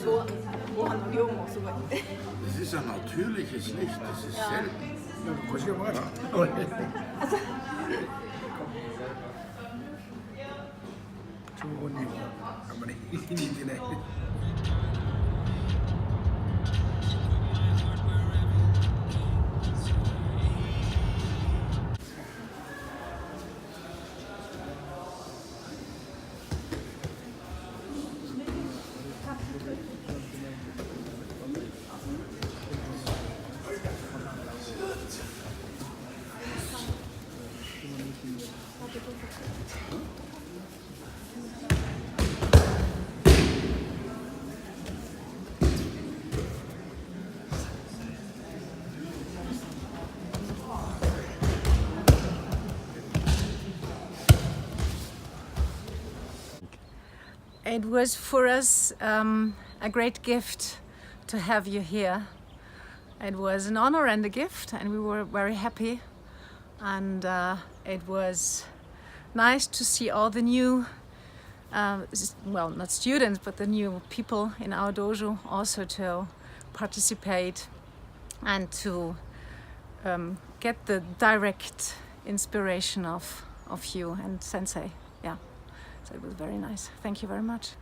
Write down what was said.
Es ist ein natürliches Licht, das ist selten. 腰が曲がっちゃった。超本人はあんまり似てない。It was for us a great gift to have you here. It was an honor and a gift, and we were very happy. And it was nice to see all the new, well, not students, but the new people in our dojo also to participate and to get the direct inspiration of you and sensei. Yeah. So it was very nice. Thank you very much.